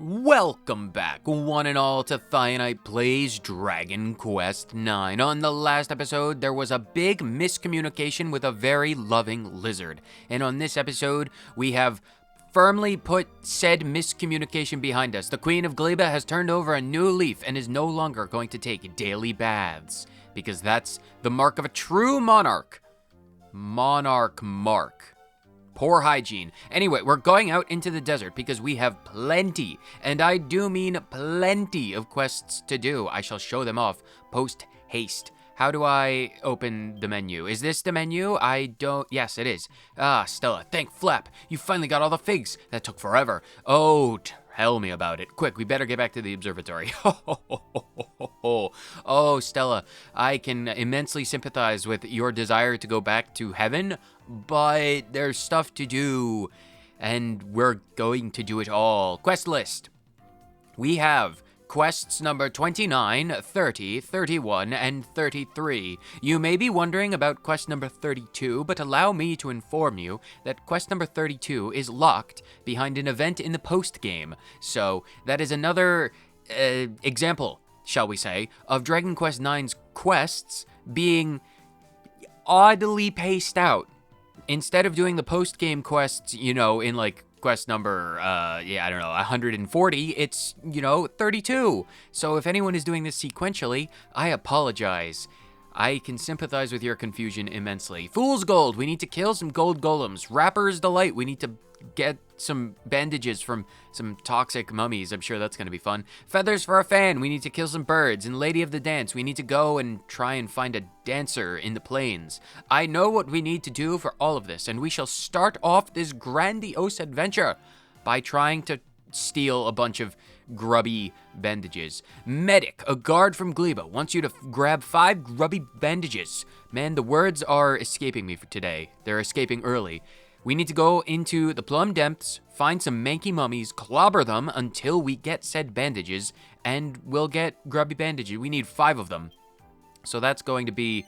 Welcome back, one and all, to Thionite Plays Dragon Quest IX. On the last episode, there was a big miscommunication with a very loving lizard. And on this episode, we have firmly put said miscommunication behind us. The Queen of Gleba has turned over a new leaf and is no longer going to take daily baths, because that's the mark of a true monarch. Monarch mark. Poor hygiene. Anyway, we're going out into the desert because we have plenty, and I do mean plenty, of quests to do. I shall show them off post haste. How do I open the menu? Is this the menu? Yes, it is. Ah, Stella, thank Flap. You finally got all the figs. That took forever. Oh, tell me about it. Quick, we better get back to the observatory. Oh, Stella, I can immensely sympathize with your desire to go back to heaven, but there's stuff to do, and we're going to do it all. Quest list. We have quests number 29, 30, 31, and 33. You may be wondering about quest number 32, but allow me to inform you that quest number 32 is locked behind an event in the post-game. So that is another example, shall we say, of Dragon Quest IX's quests being oddly paced out. Instead of doing the post-game quests, in like quest number, 140, it's, 32. So if anyone is doing this sequentially, I apologize. I can sympathize with your confusion immensely. Fool's Gold, we need to kill some gold golems. Rapper's Delight, we need to get some bandages from some toxic mummies. I'm sure that's going to be fun. Feathers for a Fan, we need to kill some birds. And Lady of the Dance, we need to go and try and find a dancer in the plains. I know what we need to do for all of this, and we shall start off this grandiose adventure by trying to steal a bunch of grubby bandages. Medic, a guard from Gleba, wants you to grab 5 grubby bandages. Man, the words are escaping me for today. They're escaping early. We need to go into the Plum Depths, find some manky mummies, clobber them until we get said bandages, and we'll get grubby bandages. We need 5 of them. So that's going to be,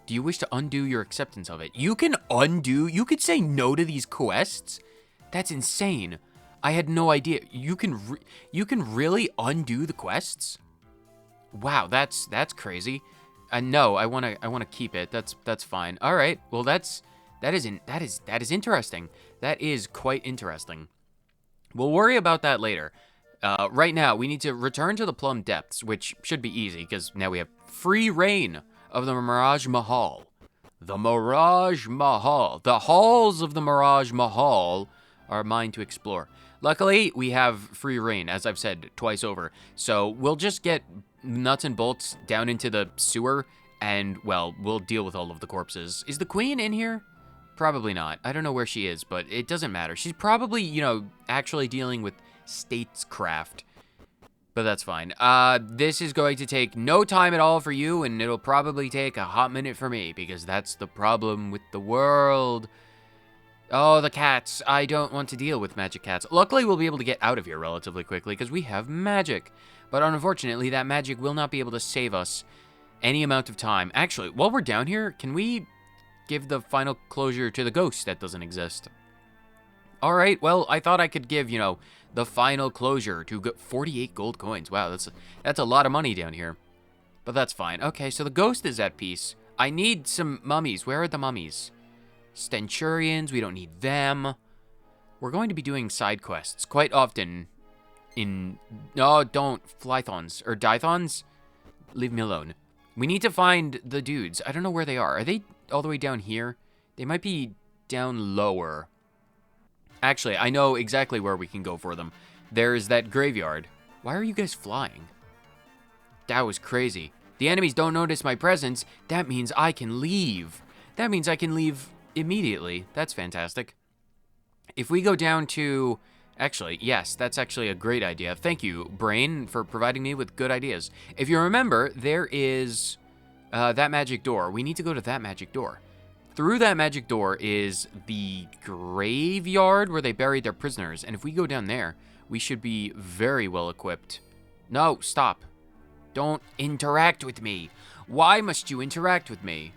do you wish to undo your acceptance of it? You could say no to these quests? That's insane. I had no idea. You can really undo the quests? Wow, that's crazy. No, I want to keep it. That's fine. All right. Well, that is interesting. That is quite interesting. We'll worry about that later. Right now, we need to return to the Plum Depths, which should be easy because now we have free reign of the Mirage Mahal. The Mirage Mahal. The halls of the Mirage Mahal are mine to explore. Luckily, we have free reign, as I've said twice over. So we'll just get nuts and bolts down into the sewer, and, well, we'll deal with all of the corpses. Is the queen in here? Probably not. I don't know where she is, but it doesn't matter. She's probably, actually dealing with statescraft. But that's fine. This is going to take no time at all for you, and it'll probably take a hot minute for me, because that's the problem with the world. Oh, the cats. I don't want to deal with magic cats. Luckily, we'll be able to get out of here relatively quickly, because we have magic. But unfortunately, that magic will not be able to save us any amount of time. Actually, while we're down here, can we give the final closure to the ghost that doesn't exist? All right, well, I thought I could give, the final closure to 48 gold coins. Wow, that's a lot of money down here. But that's fine. Okay, so the ghost is at peace. I need some mummies. Where are the mummies? Stenturians, we don't need them. We're going to be doing side quests quite often No, don't. Flythons. Or Dythons? Leave me alone. We need to find the dudes. I don't know where they are. Are they all the way down here? They might be down lower. Actually, I know exactly where we can go for them. There's that graveyard. Why are you guys flying? That was crazy. The enemies don't notice my presence. That means I can leave. That means I can leave immediately. That's fantastic. If we go down to... Actually, yes, that's actually a great idea. Thank you, Brain, for providing me with good ideas. If you remember, there is that magic door. We need to go to that magic door. Through that magic door is the graveyard where they buried their prisoners. And if we go down there, we should be very well equipped. No, stop. Don't interact with me. Why must you interact with me?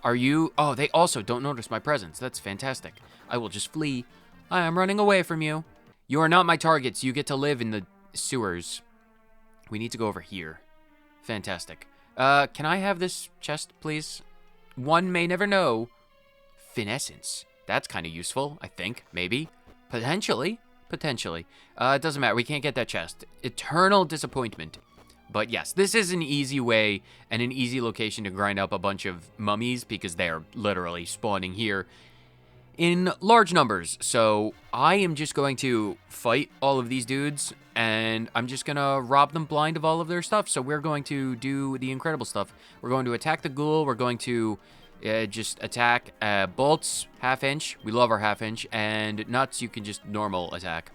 Are you... Oh, they also don't notice my presence. That's fantastic. I will just flee. I am running away from you. You are not my targets. You get to live in the sewers. We need to go over here. Fantastic. Can I have this chest, please? One may never know. Finessence. That's kind of useful, I think. Maybe. Potentially. Potentially. It doesn't matter. We can't get that chest. Eternal disappointment. But yes, this is an easy way and an easy location to grind up a bunch of mummies because they're literally spawning here in large numbers. So I am just going to fight all of these dudes and I'm just going to rob them blind of all of their stuff. So we're going to do the incredible stuff. We're going to attack the ghoul. We're going to just attack bolts, half inch. We love our half inch. And nuts, you can just normal attack.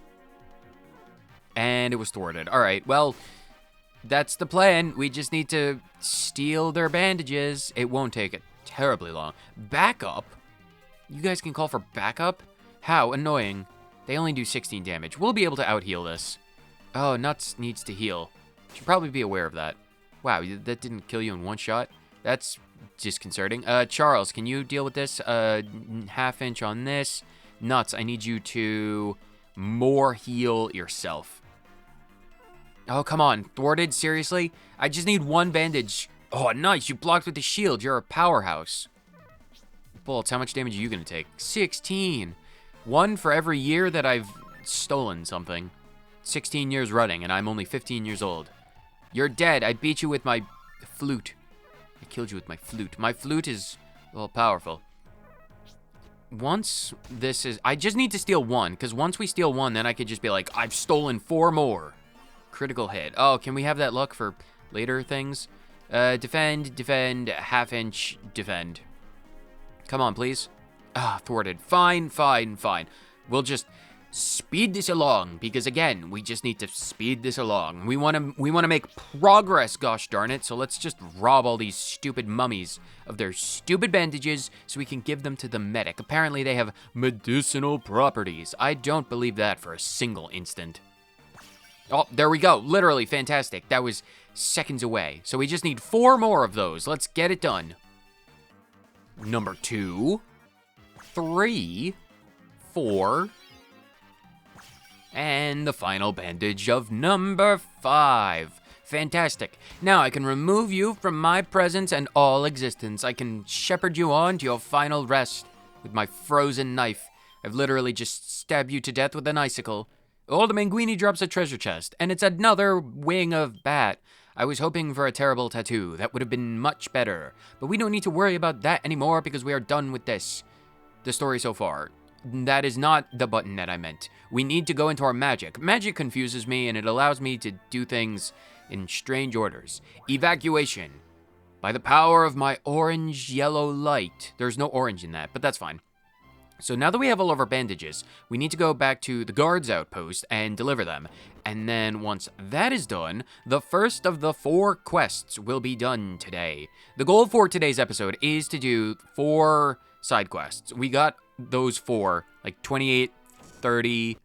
And it was thwarted. All right, well, that's the plan. We just need to steal their bandages. It won't take it terribly long. Backup? You guys can call for backup? How annoying. They only do 16 damage. We'll be able to out-heal this. Oh, Nuts needs to heal. Should probably be aware of that. Wow, that didn't kill you in one shot? That's disconcerting. Charles, can you deal with this? Half inch on this. Nuts, I need you to more heal yourself. Oh, come on. Thwarted? Seriously? I just need one bandage. Oh, nice. You blocked with the shield. You're a powerhouse. Bolts, how much damage are you going to take? 16. One for every year that I've stolen something. 16 years running, and I'm only 15 years old. You're dead. I beat you with my flute. I killed you with my flute. My flute is, well, powerful. Once this is... I just need to steal one, because once we steal one, then I could just be like, I've stolen 4 more. Critical hit. Oh, can we have that luck for later things? Defend, defend, half inch, defend. Come on, please. Ah, thwarted. Fine, fine, fine. We'll just speed this along, because again, we just need to speed this along. We want to make progress, gosh darn it. So let's just rob all these stupid mummies of their stupid bandages so we can give them to the medic. Apparently they have medicinal properties. I don't believe that for a single instant. Oh, there we go. Literally fantastic. That was seconds away. So we just need 4 more of those. Let's get it done. Number 2, 3, 4, and the final bandage of number 5. Fantastic. Now I can remove you from my presence and all existence. I can shepherd you on to your final rest with my frozen knife. I've literally just stabbed you to death with an icicle. Old Manguini drops a treasure chest, and it's another wing of bat. I was hoping for a terrible tattoo. That would have been much better. But we don't need to worry about that anymore because we are done with this. The story so far. That is not the button that I meant. We need to go into our magic. Magic confuses me, and it allows me to do things in strange orders. Evacuation. By the power of my orange-yellow light. There's no orange in that, but that's fine. So now that we have all of our bandages, we need to go back to the guards outpost and deliver them. And then once that is done, the first of the 4 quests will be done today. The goal for today's episode is to do 4 side quests. We got those 4, like 28, 30,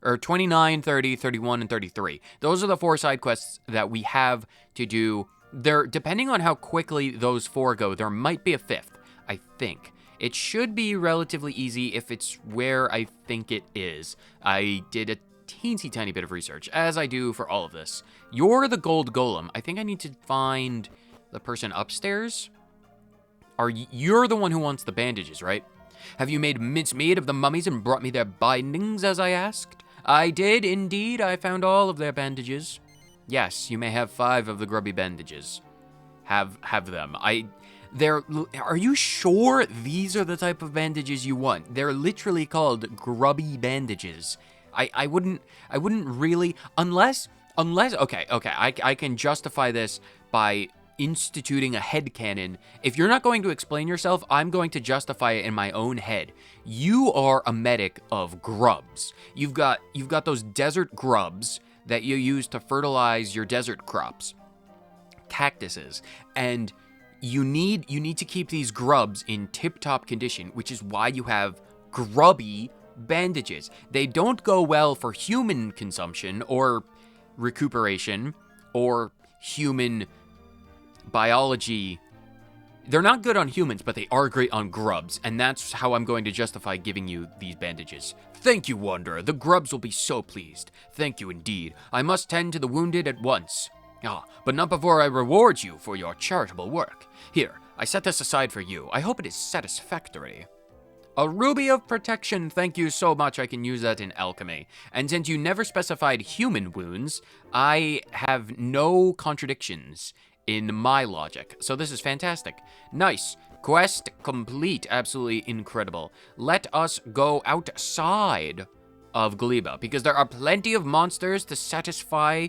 or 29, 30, 31, and 33. Those are the 4 side quests that we have to do. Depending on how quickly those 4 go, there might be a 5th, I think. It should be relatively easy if it's where I think it is. I did a teensy tiny bit of research, as I do for all of this. You're the gold golem. I think I need to find the person upstairs. You're the one who wants the bandages, right? Have you made mincemeat of the mummies and brought me their bindings, as I asked? I did, indeed. I found all of their bandages. Yes, you may have 5 of the grubby bandages. Have them. Are you sure these are the type of bandages you want? They're literally called grubby bandages. I wouldn't really, unless, okay, I can justify this by instituting a headcanon. If you're not going to explain yourself, I'm going to justify it in my own head. You are a medic of grubs. You've got those desert grubs that you use to fertilize your desert crops, cactuses, and you need to keep these grubs in tip-top condition, which is why you have grubby bandages. They don't go well for human consumption or recuperation or human biology. They're not good on humans, but they are great on grubs, and that's how I'm going to justify giving you these bandages. Thank you, Wanderer. The grubs will be so pleased. Thank you indeed. I must tend to the wounded at once. Ah, but not before I reward you for your charitable work. Here, I set this aside for you. I hope it is satisfactory. A ruby of protection, thank you so much. I can use that in alchemy. And since you never specified human wounds, I have no contradictions in my logic. So this is fantastic. Nice. Quest complete. Absolutely incredible. Let us go outside of Gleba, because there are plenty of monsters to satisfy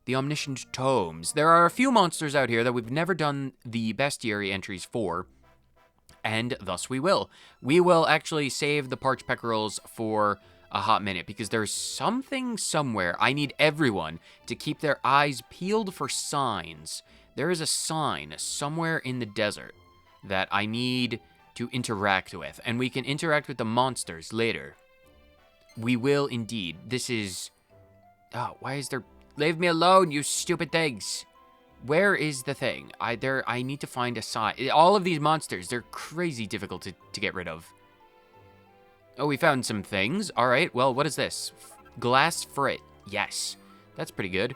the omniscient tomes. There are a few monsters out here that we've never done the bestiary entries for, and thus we will. We will actually save the parched pectorals for a hot minute, because there's something somewhere. I need everyone to keep their eyes peeled for signs. There is a sign somewhere in the desert that I need to interact with, and we can interact with the monsters later. We will indeed. This is... Oh, why is there... Leave me alone, you stupid things. Where is the thing? I need to find a sign. All of these monsters, they're crazy difficult to get rid of. Oh, we found some things. All right, well, what is this? Glass frit. Yes, that's pretty good.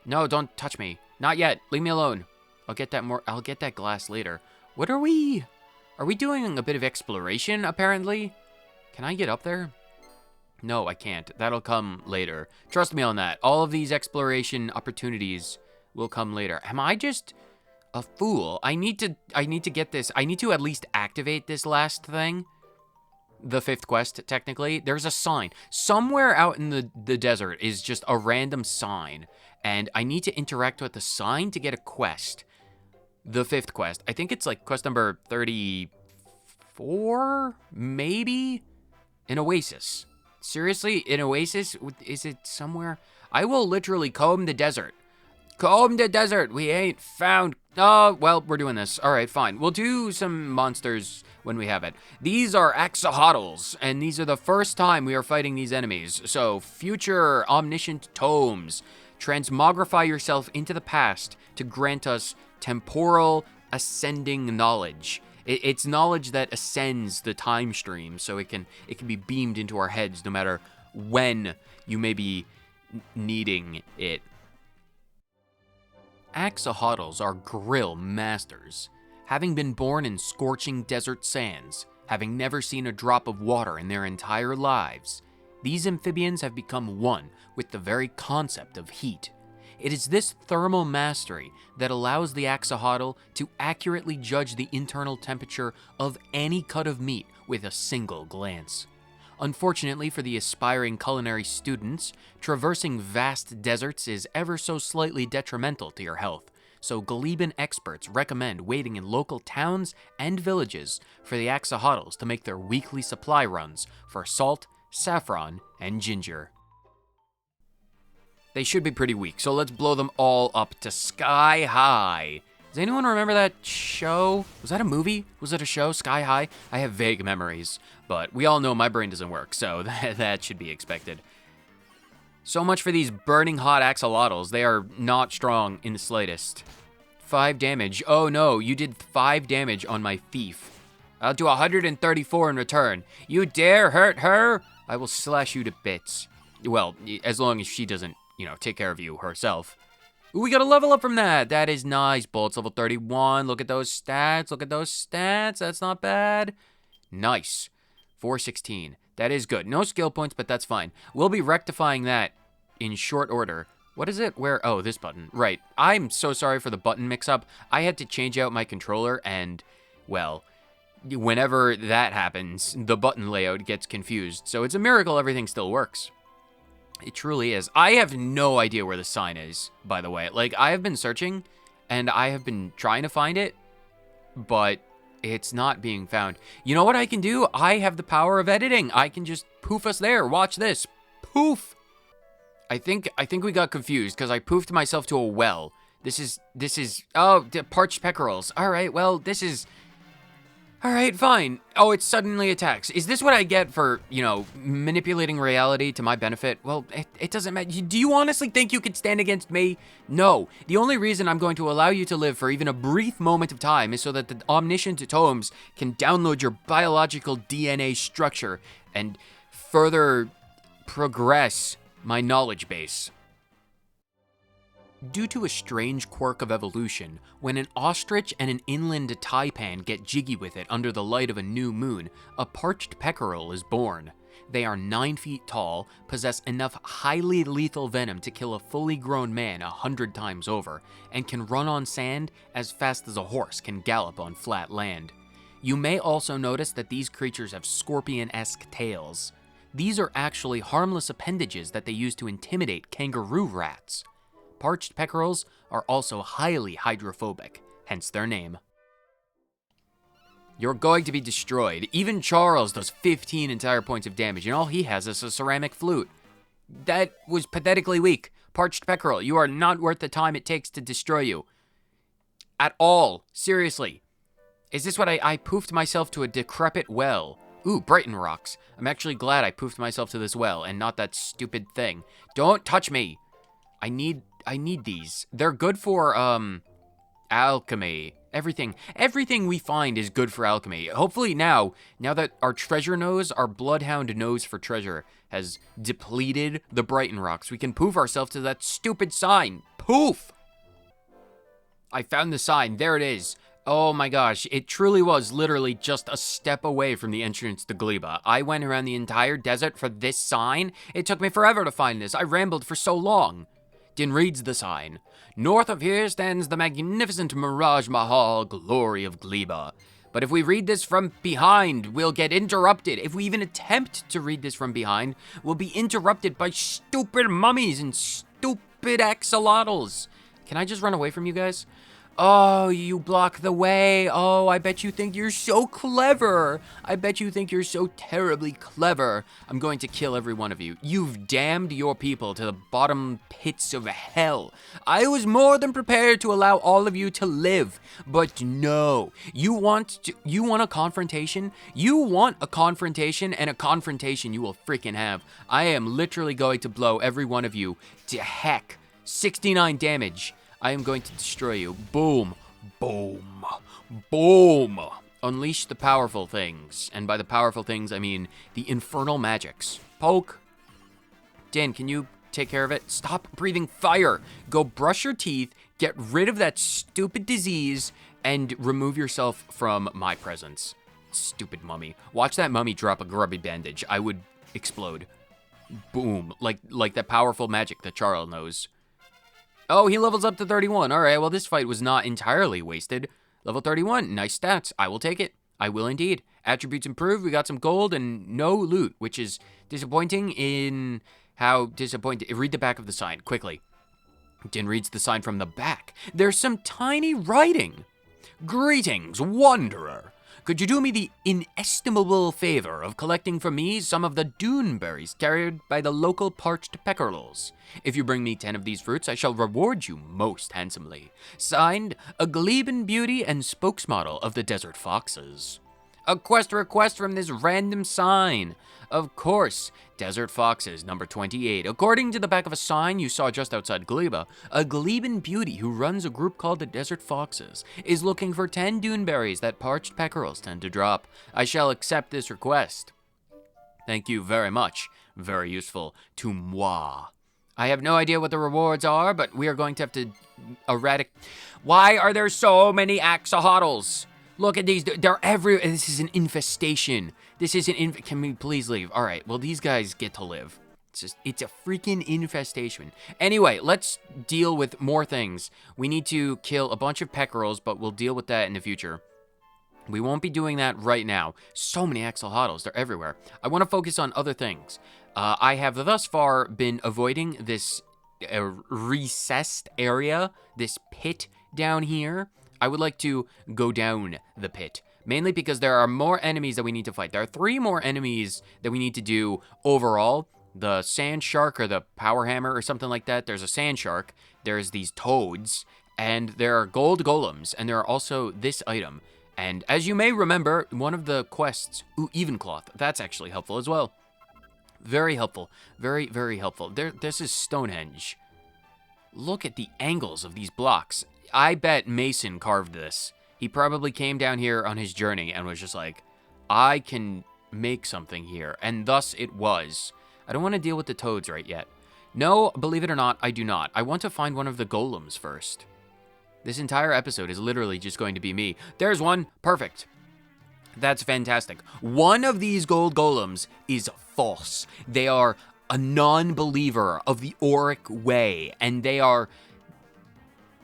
No, don't touch me. Not yet. Leave me alone. I'll get that glass later. What are we doing a bit of exploration, apparently? Can I get up there? No, I can't. That'll come later. Trust me on that. All of these exploration opportunities will come later. Am I just a fool? I need to get this. I need to at least activate this last thing. The 5th quest, technically. There's a sign. Somewhere out in the desert is just a random sign. And I need to interact with the sign to get a quest. The 5th quest. I think it's like quest number 34? Maybe? An oasis. Seriously? An oasis? Is it somewhere? I will literally comb the desert. Comb the desert. We ain't found... Oh, well, we're doing this. All right, fine. We'll do some monsters when we have it. These are axolotls, and these are the first time we are fighting these enemies. So, future omniscient tomes. Transmogrify yourself into the past to grant us temporal ascending knowledge. It's knowledge that ascends the time stream, so it can be beamed into our heads no matter when you may be needing it. Axolotls are grill masters. Having been born in scorching desert sands, having never seen a drop of water in their entire lives, these amphibians have become one with the very concept of heat. It is this thermal mastery that allows the axolotl to accurately judge the internal temperature of any cut of meat with a single glance. Unfortunately for the aspiring culinary students, traversing vast deserts is ever so slightly detrimental to your health, so Gleban experts recommend waiting in local towns and villages for the axolotls to make their weekly supply runs for salt, saffron, and ginger. They should be pretty weak, so let's blow them all up to sky high. Does anyone remember that show? Was that a movie? Was it a show, Sky High? I have vague memories, but we all know my brain doesn't work, so that should be expected. So much for these burning hot axolotls. They are not strong in the slightest. 5 damage. Oh no, you did 5 damage on my thief. I'll do 134 in return. You dare hurt her? I will slash you to bits. Well, as long as she doesn't, take care of you herself. Ooh, we got a level up from that. That is nice. Bolt's level 31. Look at those stats. Look at those stats. That's not bad. Nice. 416. That is good. No skill points, but that's fine. We'll be rectifying that in short order. What is it? Where? Oh, this button. Right. I'm so sorry for the button mix-up. I had to change out my controller, and, well, whenever that happens, the button layout gets confused. So it's a miracle everything still works. It truly is. I have no idea where the sign is, by the way. Like, I have been searching, and I have been trying to find it, but it's not being found. You know what I can do? I have the power of editing. I can just poof us there. Watch this. Poof. I think we got confused, because I poofed myself to a well. This is, oh, parched pectorals. All right, well, this is... All right, fine. Oh, it suddenly attacks. Is this what I get for, manipulating reality to my benefit? Well, it doesn't matter. Do you honestly think you could stand against me? No. The only reason I'm going to allow you to live for even a brief moment of time is so that the omniscient tomes can download your biological DNA structure and further progress my knowledge base. Due to a strange quirk of evolution, when an ostrich and an inland taipan get jiggy with it under the light of a new moon, a parched peckerel is born. They are 9 feet tall, possess enough highly lethal venom to kill a fully grown man 100 times over, and can run on sand as fast as a horse can gallop on flat land. You may also notice that these creatures have scorpion-esque tails. These are actually harmless appendages that they use to intimidate kangaroo rats. Parched peckerels are also highly hydrophobic, hence their name. You're going to be destroyed. Even Charles does 15 entire points of damage, and all he has is a ceramic flute. That was pathetically weak. Parched peckerel, you are not worth the time it takes to destroy you. At all. Seriously. Is this what I poofed myself to a decrepit well? Ooh, Brighton rocks. I'm actually glad I poofed myself to this well, and not that stupid thing. Don't touch me. I need these. They're good for, alchemy. Everything we find is good for alchemy. Hopefully now that our treasure nose, our bloodhound nose for treasure, has depleted the Brighton rocks, we can poof ourselves to that stupid sign. Poof! I found the sign. There it is. Oh my gosh, it truly was literally just a step away from the entrance to Gleba. I went around the entire desert for this sign. It took me forever to find this. I rambled for so long. Djinn reads the sign. North of here stands the magnificent Mirage Mahal, glory of Gleba. But if we read this from behind, we'll get interrupted. If we even attempt to read this from behind, we'll be interrupted by stupid mummies and stupid axolotls. Can I just run away from you guys? Oh, you block the way. Oh, I bet you think you're so clever. I bet you think you're so terribly clever. I'm going to kill every one of you. You've damned your people to the bottom pits of hell. I was more than prepared to allow all of you to live, but no. You want a confrontation? You want a confrontation, and a confrontation you will freaking have. I am literally going to blow every one of you to heck. 69 damage. I am going to destroy you. Boom. Boom. Boom. Unleash the powerful things. And by the powerful things, I mean the infernal magics. Poke. Djinn, can you take care of it? Stop breathing fire. Go brush your teeth, get rid of that stupid disease, and remove yourself from my presence. Stupid mummy. Watch that mummy drop a grubby bandage. I would explode. Boom. Like that powerful magic that Charles knows. Oh, he levels up to 31. All right, well, this fight was not entirely wasted. Level 31, nice stats. I will take it. I will indeed. Attributes improved. We got some gold and no loot, which is disappointing in how disappointing. Read the back of the sign, quickly. Djinn reads the sign from the back. There's some tiny writing. Greetings, wanderer. Could you do me the inestimable favor of collecting for me some of the dune berries carried by the local parched peckerels? If you bring me 10 of these fruits, I shall reward you most handsomely. Signed, a Gleban beauty and spokesmodel of the desert foxes. A quest request from this random sign. Of course, Desert Foxes, number 28. According to the back of a sign you saw just outside Gleba, a Gleban beauty who runs a group called the Desert Foxes is looking for 10 dune berries that parched peckerels tend to drop. I shall accept this request. Thank you very much. Very useful to moi. I have no idea what the rewards are, but we are going to have to eradicate. Why are there so many axolotls? Look at these. They're everywhere. This is an infestation. This is can we please leave? All right. Well, these guys get to live. It's a freaking infestation. Anyway, let's deal with more things. We need to kill a bunch of peckerels, but we'll deal with that in the future. We won't be doing that right now. So many axolotls. They're everywhere. I want to focus on other things. I have thus far been avoiding this recessed area, this pit down here. I would like to go down the pit, mainly because there are more enemies that we need to fight. There are 3 more enemies that we need to do overall. The sand shark or the power hammer or something like that. There's a sand shark. There's these toads. And there are gold golems. And there are also this item. And as you may remember, one of the quests, even cloth. That's actually helpful as well. Very helpful. Very, very helpful. This is Stonehenge. Look at the angles of these blocks. I bet Mason carved this. He probably came down here on his journey and was just like, I can make something here, and thus it was. I don't want to deal with the toads right yet. No, believe it or not, I do not. I want to find one of the golems first. This entire episode is literally just going to be me. There's one. Perfect. That's fantastic. One of these gold golems is false. They are a non-believer of the Auric way, and they are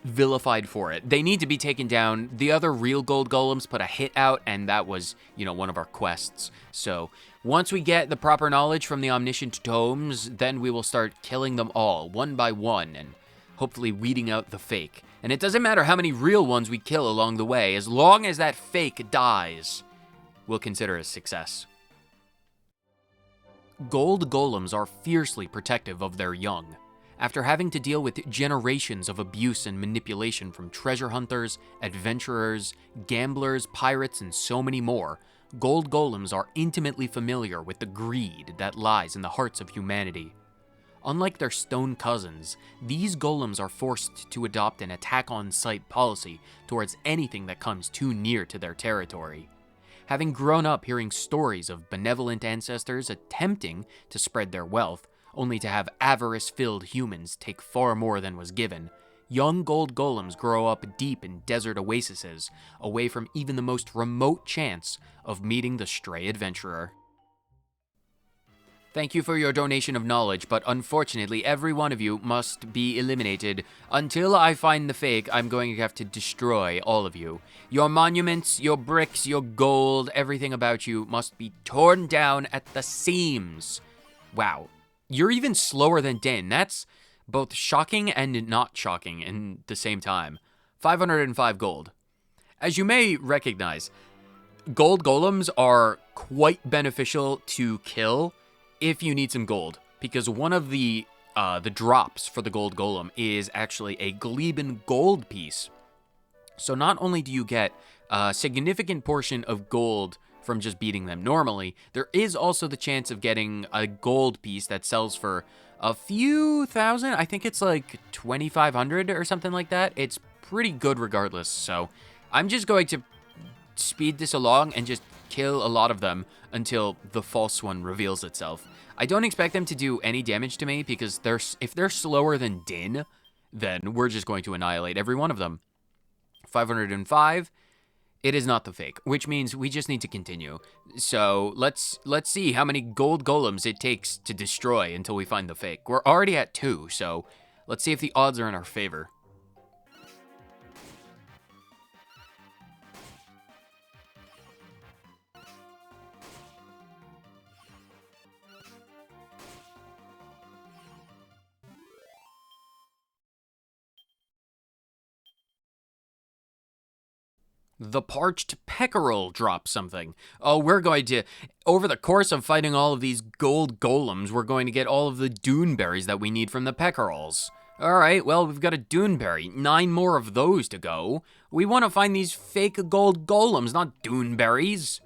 vilified for it. They need to be taken down. The other real gold golems put a hit out, and that was, one of our quests. So once we get the proper knowledge from the omniscient tomes, then we will start killing them all, one by one, and hopefully weeding out the fake. And it doesn't matter how many real ones we kill along the way, as long as that fake dies, we'll consider it a success. Gold golems are fiercely protective of their young. After having to deal with generations of abuse and manipulation from treasure hunters, adventurers, gamblers, pirates, and so many more, gold golems are intimately familiar with the greed that lies in the hearts of humanity. Unlike their stone cousins, these golems are forced to adopt an attack-on-sight policy towards anything that comes too near to their territory. Having grown up hearing stories of benevolent ancestors attempting to spread their wealth, only to have avarice-filled humans take far more than was given, young gold golems grow up deep in desert oases, away from even the most remote chance of meeting the stray adventurer. Thank you for your donation of knowledge, but unfortunately every one of you must be eliminated. Until I find the fake, I'm going to have to destroy all of you. Your monuments, your bricks, your gold, everything about you must be torn down at the seams. Wow. You're even slower than Djinn. That's both shocking and not shocking in the same time. 505 gold. As you may recognize, gold golems are quite beneficial to kill if you need some gold, because one of the drops for the gold golem is actually a Gleben gold piece. So not only do you get a significant portion of gold from just beating them normally, there is also the chance of getting a gold piece that sells for a few thousand. I think it's like 2,500 or something like that. It's pretty good regardless. So I'm just going to speed this along and just kill a lot of them until the false one reveals itself. I don't expect them to do any damage to me because if they're slower than Djinn, then we're just going to annihilate every one of them. 505. It is not the fake, which means we just need to continue. So let's see how many gold golems it takes to destroy until we find the fake. We're already at 2, so let's see if the odds are in our favor. The parched peckerel drops something. Oh, we're going to, over the course of fighting all of these gold golems, we're going to get all of the dune berries that we need from the peckerels. All right, well, we've got a dune berry. 9 more of those to go. We want to find these fake gold golems, not dune berries.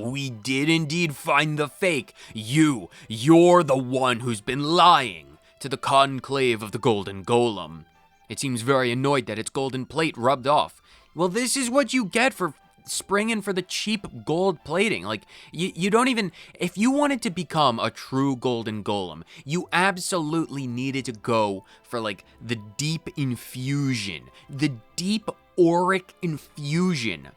We did indeed find the fake. You're the one who's been lying to the conclave of the golden golem. It seems very annoyed that its golden plate rubbed off. Well, this is what you get for springing for the cheap gold plating. Like, you don't even, if you wanted to become a true golden golem, you absolutely needed to go for, like, the deep infusion, the deep auric infusion,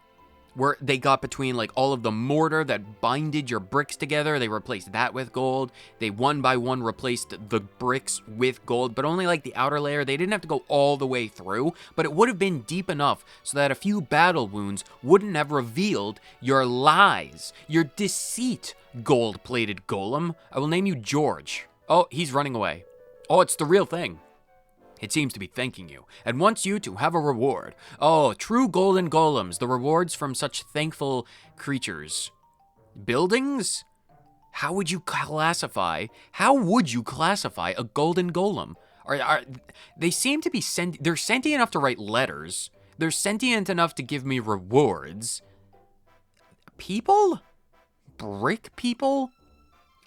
where they got between, like, all of the mortar that binded your bricks together. They replaced that with gold. They one by one replaced the bricks with gold, but only, like, the outer layer. They didn't have to go all the way through, but it would have been deep enough so that a few battle wounds wouldn't have revealed your lies, your deceit, gold-plated golem. I will name you George. Oh, he's running away. Oh, it's the real thing. It seems to be thanking you, and wants you to have a reward. Oh, true golden golems, the rewards from such thankful creatures. Buildings? How would you classify a golden golem? They seem to be they're sentient enough to write letters. They're sentient enough to give me rewards. People? brick people?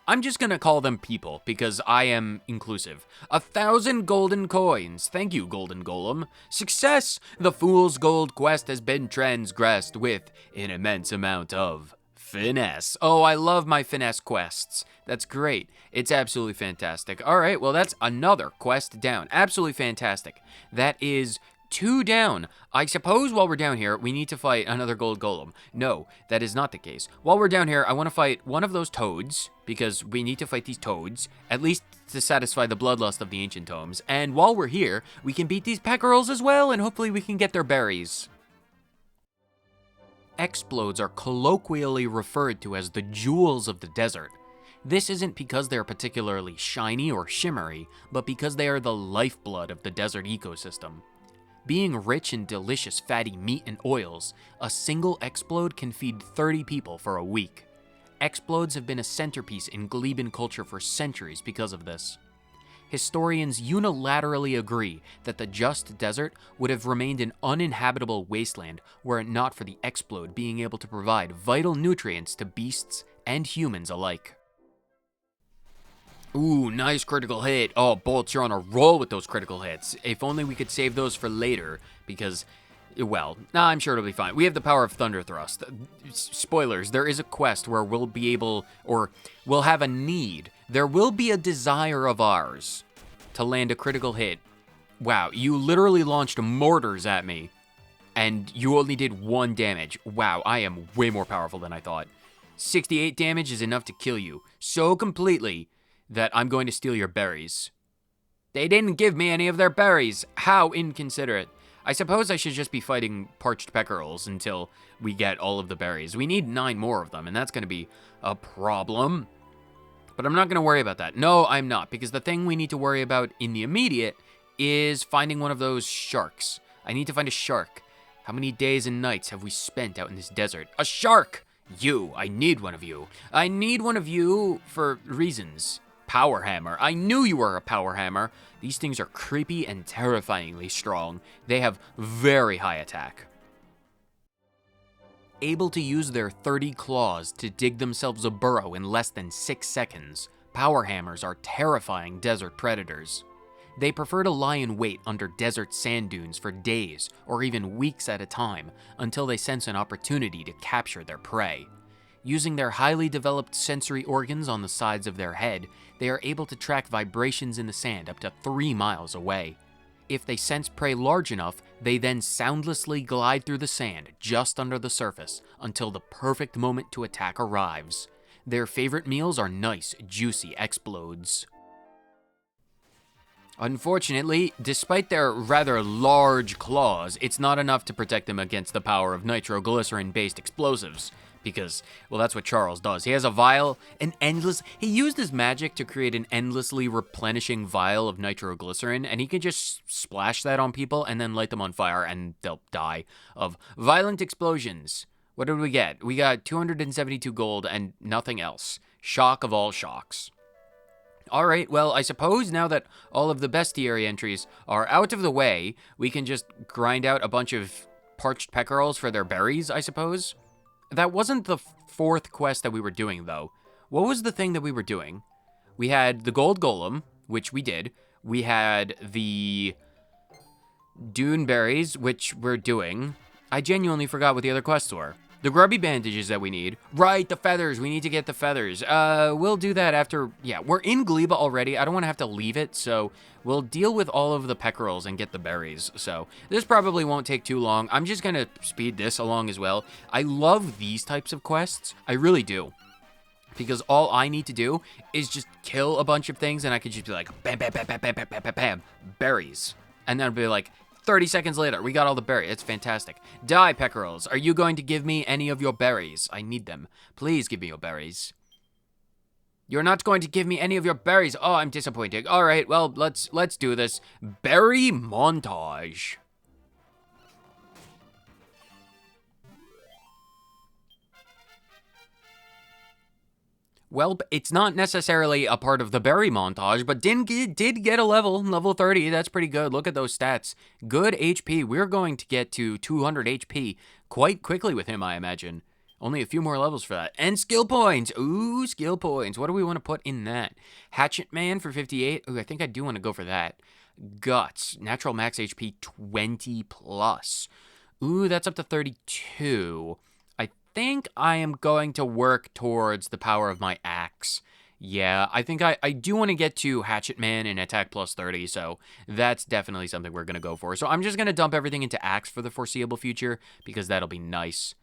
I'm just gonna call them people, because I am inclusive. 1,000 golden coins. Thank you, Golden Golem. Success! The Fool's Gold quest has been transgressed with an immense amount of finesse. Oh, I love my finesse quests. That's great. It's absolutely fantastic. All right, well, that's another quest down. Absolutely fantastic. That is 2 down. I suppose while we're down here, we need to fight another gold golem. No, that is not the case. While we're down here, I want to fight one of those toads, because we need to fight these toads, at least to satisfy the bloodlust of the ancient tomes. And while we're here, we can beat these peckerels as well, and hopefully we can get their berries. Explodes are colloquially referred to as the jewels of the desert. This isn't because they're particularly shiny or shimmery, but because they are the lifeblood of the desert ecosystem. Being rich in delicious fatty meat and oils, a single explode can feed 30 people for a week. Explodes have been a centerpiece in Gleban culture for centuries because of this. Historians unilaterally agree that the Djust Desert would have remained an uninhabitable wasteland were it not for the explode being able to provide vital nutrients to beasts and humans alike. Ooh, nice critical hit. Oh, Bolts, you're on a roll with those critical hits. If only we could save those for later, because, well, I'm sure it'll be fine. We have the power of Thunder Thrust. Spoilers, there is a quest where we'll be able, or we'll have a need. There will be a desire of ours to land a critical hit. Wow, you literally launched mortars at me, and you only did 1 damage. Wow, I am way more powerful than I thought. 68 damage is enough to kill you so completely that I'm going to steal your berries. They didn't give me any of their berries. How inconsiderate. I suppose I should just be fighting parched peckerels until we get all of the berries. We need 9 more of them, and that's going to be a problem. But I'm not going to worry about that. No, I'm not, because the thing we need to worry about in the immediate is finding one of those sharks. I need to find a shark. How many days and nights have we spent out in this desert? A shark! You. I need one of you. I need one of you for reasons. Power Hammer. I knew you were a Power Hammer. These things are creepy and terrifyingly strong. They have very high attack. Able to use their 30 claws to dig themselves a burrow in less than 6 seconds, Power Hammers are terrifying desert predators. They prefer to lie in wait under desert sand dunes for days or even weeks at a time until they sense an opportunity to capture their prey. Using their highly developed sensory organs on the sides of their head, they are able to track vibrations in the sand up to 3 miles away. If they sense prey large enough, they then soundlessly glide through the sand just under the surface until the perfect moment to attack arrives. Their favorite meals are nice, juicy explodes. Unfortunately, despite their rather large claws, it's not enough to protect them against the power of nitroglycerin-based explosives. Because, well, that's what Charles does. He has a vial, he used his magic to create an endlessly replenishing vial of nitroglycerin, and he can just splash that on people and then light them on fire, and they'll die of violent explosions. What did we get? We got 272 gold and nothing else. Shock of all shocks. Alright, well, I suppose now that all of the bestiary entries are out of the way, we can just grind out a bunch of parched peckerels for their berries, I suppose? That wasn't the 4th quest that we were doing, though. What was the thing that we were doing? We had the gold golem, which we did. We had the dune berries, which we're doing. I genuinely forgot what the other quests were. The grubby bandages that we need. Right, the feathers. We need to get the feathers. We'll do that after... Yeah, we're in Gleba already. I don't want to have to leave it, so we'll deal with all of the peckerels and get the berries. So this probably won't take too long. I'm just going to speed this along as well. I love these types of quests. I really do. Because all I need to do is just kill a bunch of things, and I could just be like, bam, bam, bam, bam, bam, bam, bam, bam, bam, berries. And then I'll be like... 30 seconds later, we got all the berries. It's fantastic. Die, peckerels. Are you going to give me any of your berries? I need them. Please give me your berries. You're not going to give me any of your berries. Oh, I'm disappointed. All right, well, let's do this. Berry montage. Well, it's not necessarily a part of the berry montage, but did get a level 30. That's pretty good. Look at those stats. Good HP. We're going to get to 200 HP quite quickly with him, I imagine. Only a few more levels for that. And skill points. Ooh, skill points. What do we want to put in that? Hatchet Man for 58. Ooh, I think I do want to go for that. Guts. Natural max HP 20 plus. Ooh, that's up to 32. I think I am going to work towards the power of my axe. Yeah, I think I do want to get to Hatchet Man and attack plus 30, so that's definitely something we're going to go for. So I'm just going to dump everything into axe for the foreseeable future, because that'll be nice.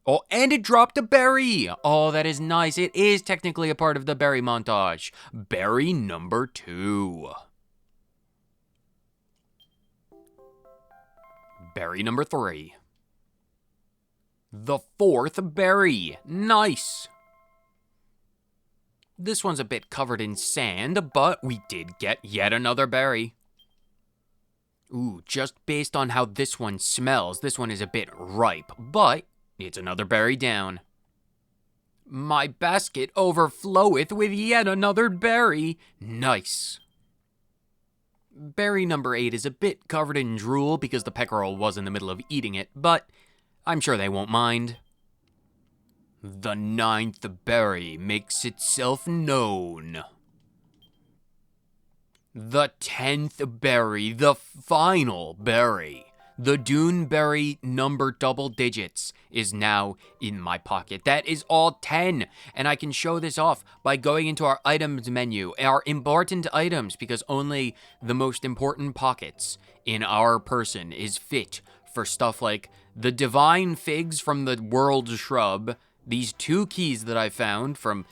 Oh, and it dropped a berry. Oh, that is nice. It is technically a part of the berry montage. Berry number 2. Berry number 3. The 4th berry. Nice. This one's a bit covered in sand, but we did get yet another berry. Ooh, just based on how this one smells, this one is a bit ripe, but it's another berry down. My basket overfloweth with yet another berry. Nice. Berry number 8 is a bit covered in drool because the peckerel was in the middle of eating it, but I'm sure they won't mind. The 9th berry makes itself known. The 10th berry, the final berry. The Dune berry number double digits is now in my pocket. That is all 10, and I can show this off by going into our items menu, our important items, because only the most important pockets in our person is fit for stuff like the divine figs from the world shrub, these 2 keys that I found from,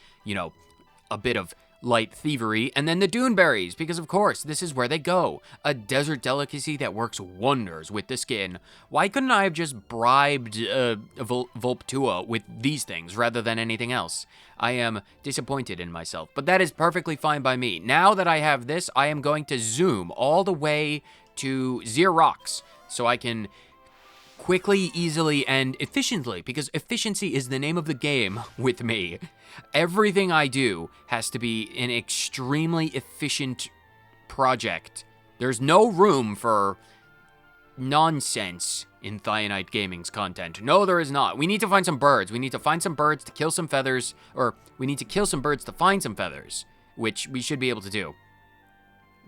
a bit of light thievery, and then the dune berries, because of course, this is where they go. A desert delicacy that works wonders with the skin. Why couldn't I have just bribed Volptua with these things rather than anything else? I am disappointed in myself, but that is perfectly fine by me. Now that I have this, I am going to zoom all the way to Xerox so I can quickly, easily, and efficiently, because efficiency is the name of the game with me. Everything I do has to be an extremely efficient project. There's no room for nonsense in Thionite Gaming's content. No, there is not. We need to find some birds. We need to find some birds to kill some feathers, or we need to kill some birds to find some feathers, which we should be able to do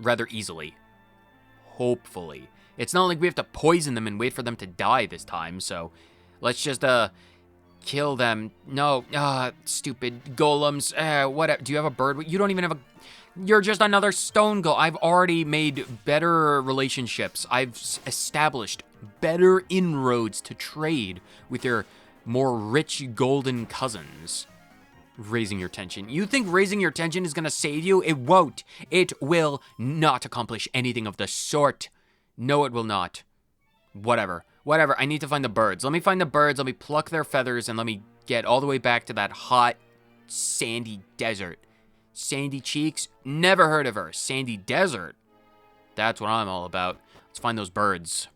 rather easily. Hopefully. It's not like we have to poison them and wait for them to die this time, so let's just, kill them. No, stupid golems. What? Do you have a bird? You don't even have a... You're just another stone golem. I've already made better relationships. I've established better inroads to trade with your more rich golden cousins. Raising your tension. You think raising your tension is gonna save you? It won't. It will not accomplish anything of the sort. No, it will not. Whatever. I need to find the birds. Let me find the birds, let me pluck their feathers, and let me get all the way back to that hot, sandy desert. Sandy Cheeks? Never heard of her. Sandy Desert? That's what I'm all about. Let's find those birds.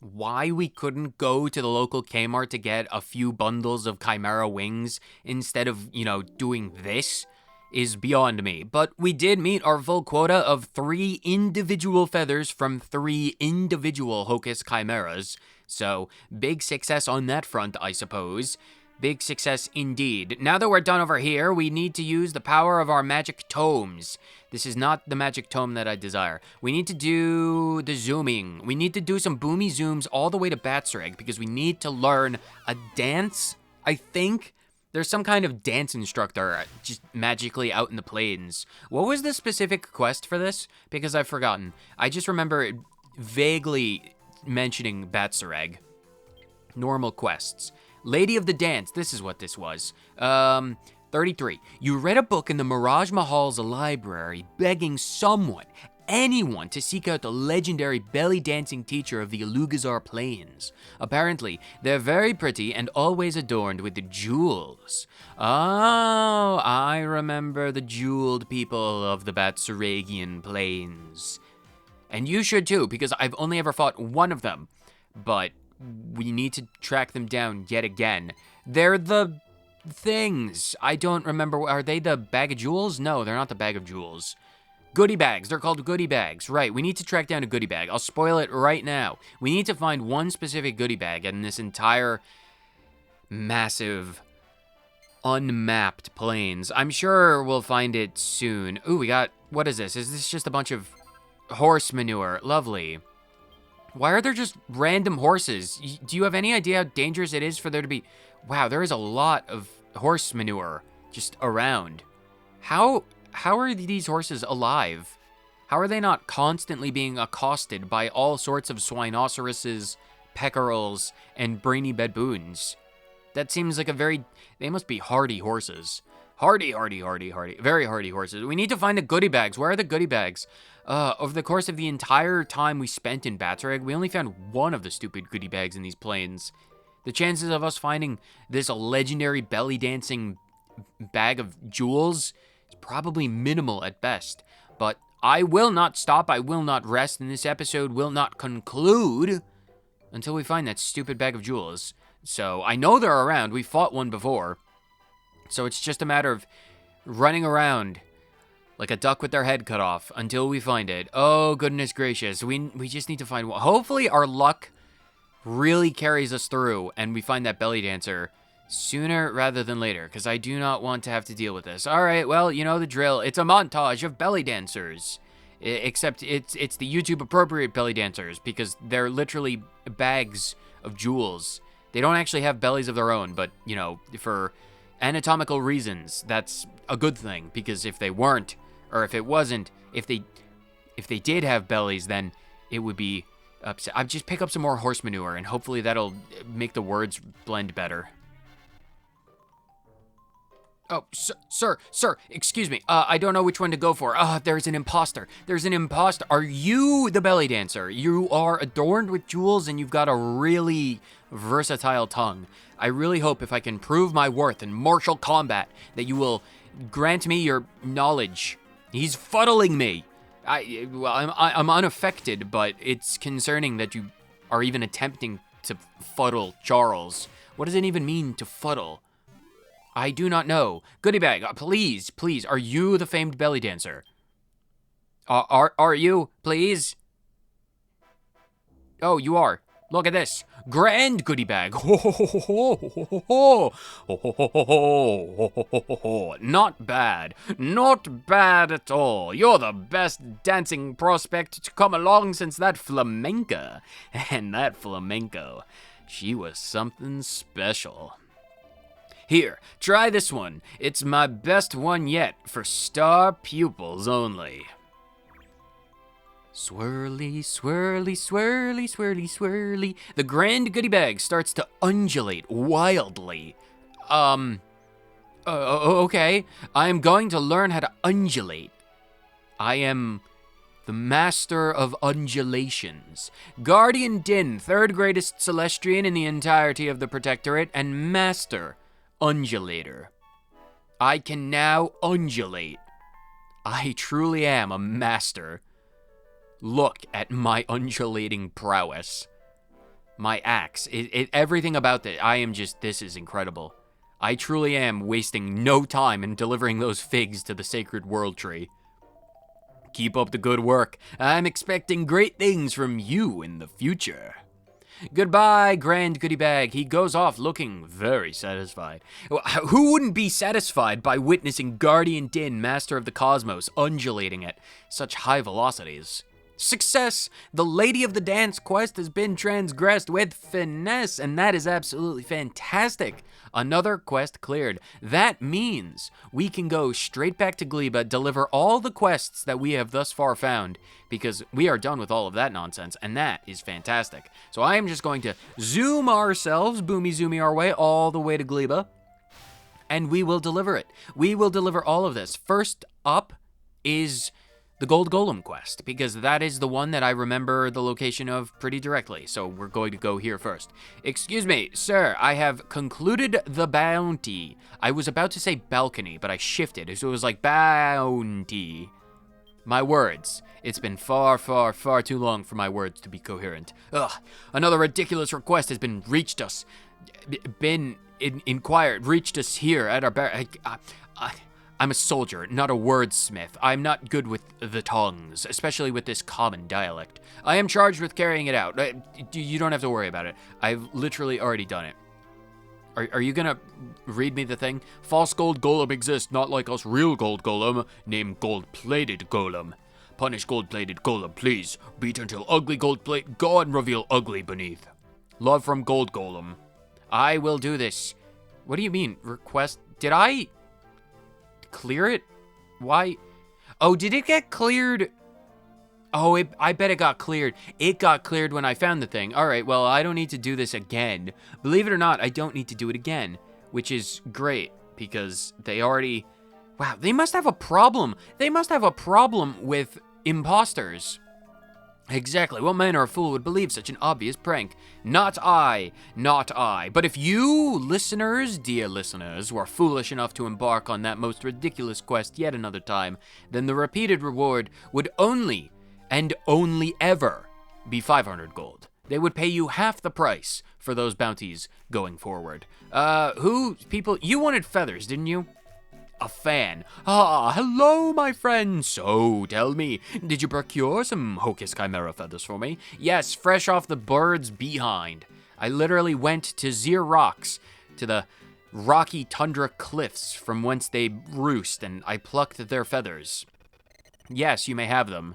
Why we couldn't go to the local Kmart to get a few bundles of Chimera wings instead of, doing this is beyond me. But we did meet our full quota of 3 individual feathers from 3 individual Hocus Chimeras. So, big success on that front, I suppose. Big success indeed. Now that we're done over here, we need to use the power of our magic tomes. This is not the magic tome that I desire. We need to do the zooming. We need to do some boomy zooms all the way to Batsreg because we need to learn a dance, I think. There's some kind of dance instructor just magically out in the plains. What was the specific quest for this? Because I've forgotten. I just remember vaguely mentioning Batsreg. Normal quests. Lady of the Dance, this is what this was. 33. You read a book in the Mirage Mahal's library begging someone, anyone, to seek out the legendary belly dancing teacher of the Alugazar Plains. Apparently, they're very pretty and always adorned with jewels. Oh, I remember the jeweled people of the Batsuragian Plains. And you should too, because I've only ever fought one of them. But we need to track them down yet again. They're the things. I don't remember. Are they the bag of jewels? No, they're not the bag of jewels. Goodie bags. They're called goodie bags. Right, we need to track down a goodie bag. I'll spoil it right now. We need to find one specific goodie bag in this entire massive, unmapped plains. I'm sure we'll find it soon. Ooh, we got... What is this? Is this just a bunch of horse manure? Lovely. Why are there just random horses? Do you have any idea how dangerous it is for there to be... Wow, there is a lot of horse manure just around. How are these horses alive? How are they not constantly being accosted by all sorts of swinoceroses, peckerels, and brainy baboons? That seems like a very... They must be hardy horses. Hardy. Very hardy horses. We need to find the goodie bags. Where are the goodie bags? Over the course of the entire time we spent in Batareg, we only found one of the stupid goodie bags in these plains. The chances of us finding this legendary belly dancing bag of jewels is probably minimal at best. But I will not stop. I will not rest. And this episode will not conclude until we find that stupid bag of jewels. So I know they're around. We fought one before. So it's just a matter of running around like a duck with their head cut off until we find it. Oh, goodness gracious. We just need to find one. Hopefully our luck really carries us through and we find that belly dancer sooner rather than later, because I do not want to have to deal with this. All right, well, you know the drill. It's a montage of belly dancers. Except it's the YouTube appropriate belly dancers, because they're literally bags of jewels. They don't actually have bellies of their own, but, you know, for anatomical reasons, that's a good thing, because if they weren't, or if it wasn't, if they did have bellies, then it would be upset. I'll just pick up some more horse manure, and hopefully that'll make the words blend better. Oh, sir, excuse me. I don't know which one to go for. There's an imposter. Are you the belly dancer? You are adorned with jewels and you've got a really versatile tongue. I really hope if I can prove my worth in martial combat that you will grant me your knowledge. He's fuddling me. I'm unaffected, but it's concerning that you are even attempting to fuddle Charles. What does it even mean to fuddle? I do not know. Goodie bag, please, are you the famed belly dancer? Are you, please? Oh, you are. Look at this. Grand goodie bag. Not bad. Not bad at all. You're the best dancing prospect to come along since that flamenca. And that flamenco, she was something special. Here, try this one. It's my best one yet, for star pupils only. Swirly, swirly, swirly, swirly, swirly. The grand goodie bag starts to undulate wildly. Okay. I'm going to learn how to undulate. I am the master of undulations. Guardian Dynne, third greatest Celestrian in the entirety of the Protectorate, and master undulator. I can now undulate. I truly am a master. Look at my undulating prowess. My axe, everything about it, this is incredible. I truly am wasting no time in delivering those figs to the sacred world tree. Keep up the good work. I'm expecting great things from you in the future. Goodbye, grand goodie bag. He goes off looking very satisfied. Who wouldn't be satisfied by witnessing Guardian Dynne, master of the cosmos, undulating at such high velocities? Success! The Lady of the Dance quest has been transgressed with finesse, and that is absolutely fantastic. Another quest cleared. That means we can go straight back to Gleba, deliver all the quests that we have thus far found, because we are done with all of that nonsense, and that is fantastic. So I am just going to zoom ourselves, boomy zoomy our way, all the way to Gleba, and we will deliver it. We will deliver all of this. First up is the Gold Golem quest, because that is the one that I remember the location of pretty directly, so we're going to go here first. Excuse me, sir, I have concluded the bounty. I was about to say balcony, but I shifted, so it was like bounty. My words. It's been far, far, far too long for my words to be coherent. Ugh. Another ridiculous request has been reached us. Reached us here at our I'm a soldier, not a wordsmith. I'm not good with the tongues, especially with this common dialect. I am charged with carrying it out. You don't have to worry about it. I've literally already done it. Are you gonna read me the thing? False gold golem exists, not like us real gold golem. Name gold-plated golem. Punish gold-plated golem, please. Beat until ugly gold plate. Go and reveal ugly beneath. Love from gold golem. I will do this. What do you mean? Request? Did I clear it? Why? Oh, did it get cleared? Oh, I bet it got cleared. It got cleared when I found the thing. All right, well, I don't need to do this again. Believe it or not, I don't need to do it again, which is great because they already... Wow, they must have a problem. They must have a problem with imposters. Exactly. What man or fool would believe such an obvious prank? Not I. Not I. But if you, listeners, dear listeners, were foolish enough to embark on that most ridiculous quest yet another time, then the repeated reward would only, and only ever, be 500 gold. They would pay you half the price for those bounties going forward. You wanted feathers, didn't you? A fan. Ah, hello, my friend. So, tell me, did you procure some Hocus Chimera feathers for me? Yes, fresh off the bird's behind. I literally went to Zir Rocks, to the rocky tundra cliffs from whence they roost, and I plucked their feathers. Yes, you may have them.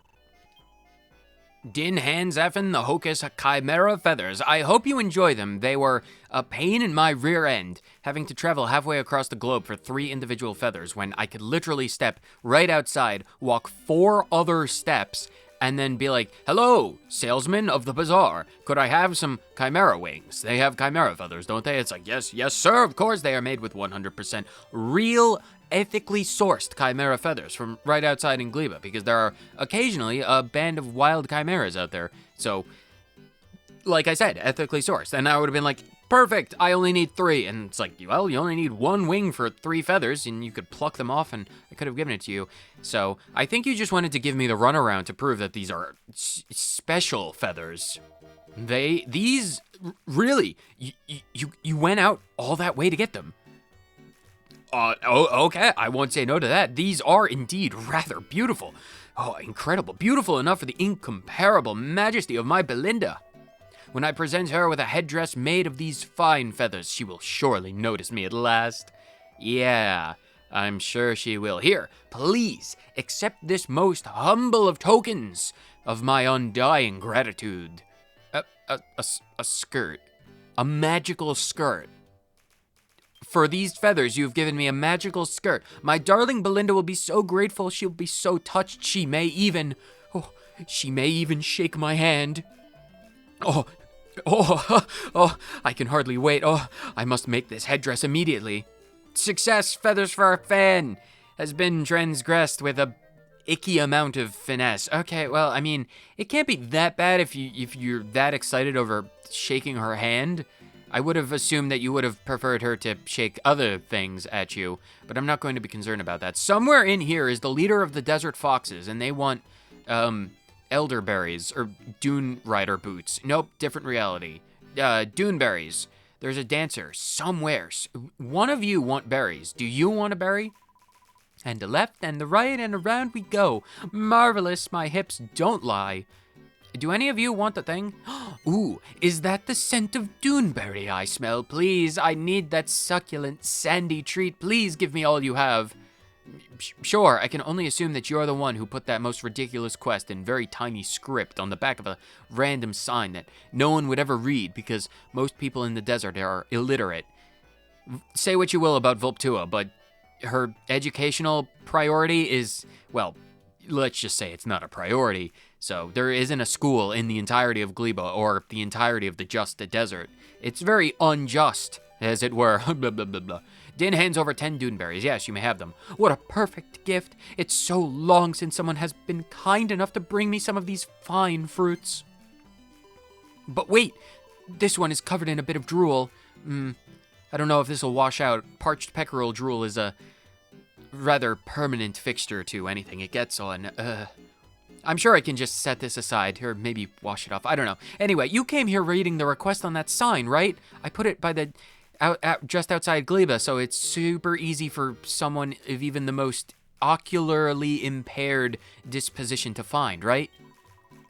Djinn hands effin' the Hocus Chimera feathers. I hope you enjoy them. They were a pain in my rear end, having to travel halfway across the globe for 3 individual feathers when I could literally step right outside, walk 4 other steps, and then be like, hello, salesman of the bazaar. Could I have some chimera wings? They have chimera feathers, don't they? It's like, yes, sir, of course. They are made with 100% real, ethically sourced chimera feathers from right outside in Gleba, because there are occasionally a band of wild chimeras out there. So, like I said, ethically sourced. And I would have been like, perfect, I only need 3. And it's like, well, you only need 1 wing for 3 feathers, and you could pluck them off, and I could have given it to you. So, I think you just wanted to give me the runaround to prove that these are special feathers. These, really, you went out all that way to get them. Okay, I won't say no to that. These are indeed rather beautiful. Oh, incredible. Beautiful enough for the incomparable majesty of my Belinda. When I present her with a headdress made of these fine feathers, she will surely notice me at last. Yeah, I'm sure she will. Here, please, accept this most humble of tokens of my undying gratitude. A skirt. A magical skirt. For these feathers, you've given me a magical skirt. My darling Belinda will be so grateful. She'll be so touched. She may even shake my hand. Oh, I can hardly wait. Oh, I must make this headdress immediately. Success, feathers for our fan, has been transgressed with a icky amount of finesse. Okay, well, I mean, it can't be that bad if you're that excited over shaking her hand. I would have assumed that you would have preferred her to shake other things at you, but I'm not going to be concerned about that. Somewhere in here is the leader of the Desert Foxes, and they want, elderberries, or dune rider boots. Nope, different reality. Dune berries. There's a dancer somewhere. One of you want berries. Do you want a berry? And the left, and the right, and around we go. Marvelous, my hips don't lie. Do any of you want the thing? Ooh, is that the scent of duneberry I smell? Please, I need that succulent, sandy treat. Please give me all you have. Sure, I can only assume that you're the one who put that most ridiculous quest in very tiny script on the back of a random sign that no one would ever read because most people in the desert are illiterate. Say what you will about Volptua, but her educational priority is, well, let's just say it's not a priority. So there isn't a school in the entirety of Gleba or the entirety of the Djust Desert. It's very unjust, as it were. Blah, blah, blah, blah. Djinn hands over 10 duneberries. Yes, you may have them. What a perfect gift. It's so long since someone has been kind enough to bring me some of these fine fruits. But wait, this one is covered in a bit of drool. I don't know if this will wash out. Parched pectoral drool is a rather permanent fixture to anything it gets on. I'm sure I can just set this aside, or maybe wash it off. I don't know. Anyway, you came here reading the request on that sign, right? I put it by the just outside Gleba, so it's super easy for someone of even the most ocularly impaired disposition to find, right?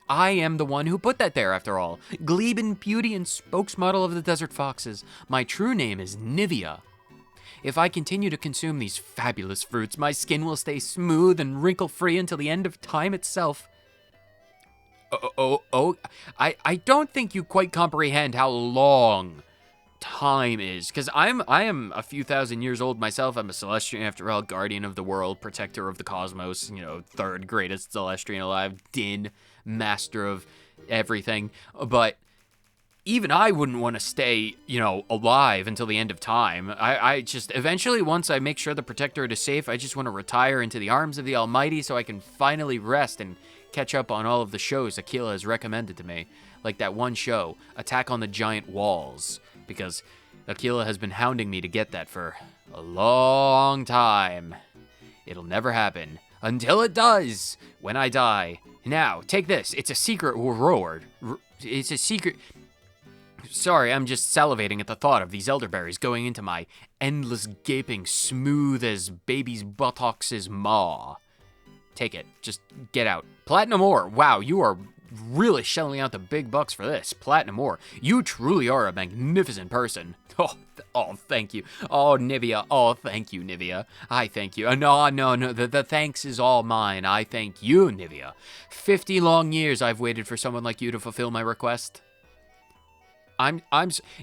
I am the one who put that there, after all. Gleben beauty and spokesmodel of the Desert Foxes. My true name is Nivea. If I continue to consume these fabulous fruits, my skin will stay smooth and wrinkle-free until the end of time itself. I don't think you quite comprehend how long time is, because I am a few thousand years old myself. I'm a Celestrian after all, guardian of the world, protector of the cosmos, third greatest Celestrian alive, Djinn, master of everything. But even I wouldn't want to stay, alive until the end of time. I just, eventually, once I make sure the Protectorate is safe, I just want to retire into the arms of the Almighty so I can finally rest and catch up on all of the shows Aquila has recommended to me. Like that one show, Attack on the Giant Walls, because Aquila has been hounding me to get that for a long time. It'll never happen. Until it does, when I die. Now, take this. It's a secret reward. It's a secret... Sorry, I'm just salivating at the thought of these elderberries going into my endless gaping, smooth as baby's buttocks' maw. Take it. Just get out. Platinum ore. Wow, you are really shelling out the big bucks for this. Platinum ore. You truly are a magnificent person. Oh, thank you. Oh, Nivea. Oh, thank you, Nivea. I thank you. No. The thanks is all mine. I thank you, Nivea. 50 long years I've waited for someone like you to fulfill my request.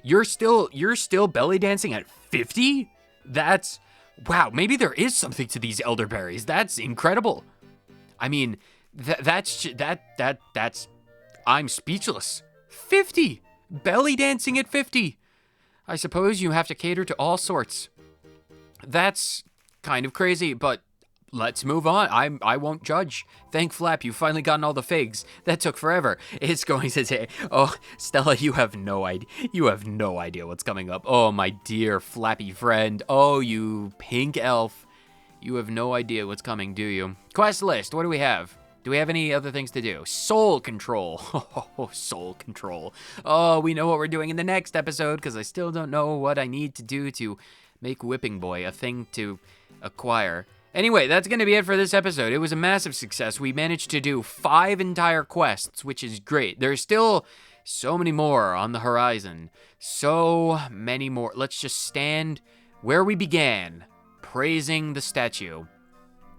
You're still belly dancing at 50? That's, wow, maybe there is something to these elderberries. That's incredible. I mean, that's, I'm speechless. 50! Belly dancing at 50! I suppose you have to cater to all sorts. That's kind of crazy, but let's move on. I won't judge. Thank Flap, you've finally gotten all the figs. That took forever. It's going to say, oh, Stella, you have no idea. You have no idea what's coming up. Oh, my dear Flappy friend. Oh, you pink elf. You have no idea what's coming, do you? Quest list, what do we have? Do we have any other things to do? Soul control. Oh, soul control. Oh, we know what we're doing in the next episode, because I still don't know what I need to do to make Whipping Boy a thing to acquire. Anyway, that's going to be it for this episode. It was a massive success. We managed to do 5 entire quests, which is great. There's still so many more on the horizon. So many more. Let's just stand where we began, praising the statue.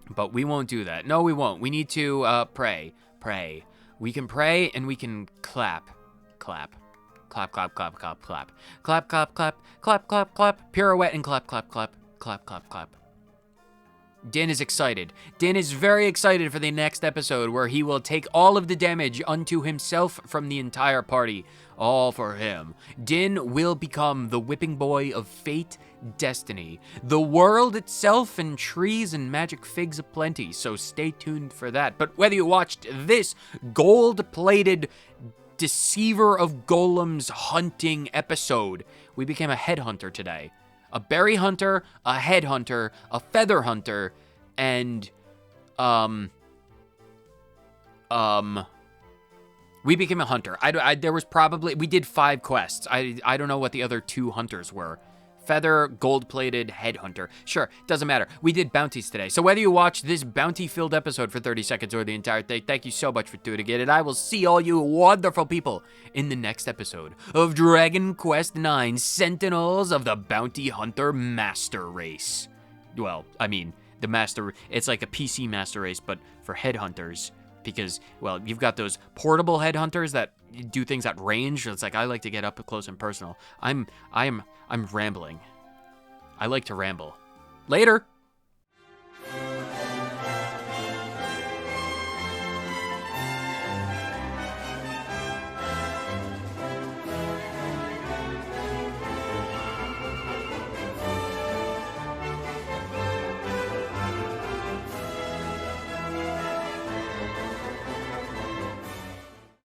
But we won't do that. No, we won't. We need to pray. Pray. We can pray and we can clap. Clap. Clap, clap, clap, clap, clap. Clap, clap, clap, clap, clap, clap. Pirouette and clap, clap, clap. Clap, clap, clap. Djinn is excited. Djinn is very excited for the next episode where he will take all of the damage unto himself from the entire party. All for him. Djinn will become the whipping boy of fate, destiny. The world itself and trees and magic figs aplenty, so stay tuned for that. But whether you watched this gold-plated Deceiver of Golems hunting episode, we became a headhunter today. A berry hunter, a headhunter, a feather hunter, and, we became a hunter. There was probably, we did 5 quests. I don't know what the other 2 hunters were. Feather, gold-plated, headhunter. Sure, doesn't matter. We did bounties today. So whether you watch this bounty-filled episode for 30 seconds or the entire thing, thank you so much for doing it. And I will see all you wonderful people in the next episode of Dragon Quest IX, Sentinels of the Bounty Hunter Master Race. Well, I mean, it's like a PC Master Race, but for headhunters. Because, well, you've got those portable headhunters that do things at range. It's like, I like to get up close and personal. I'm rambling. I like to ramble. Later.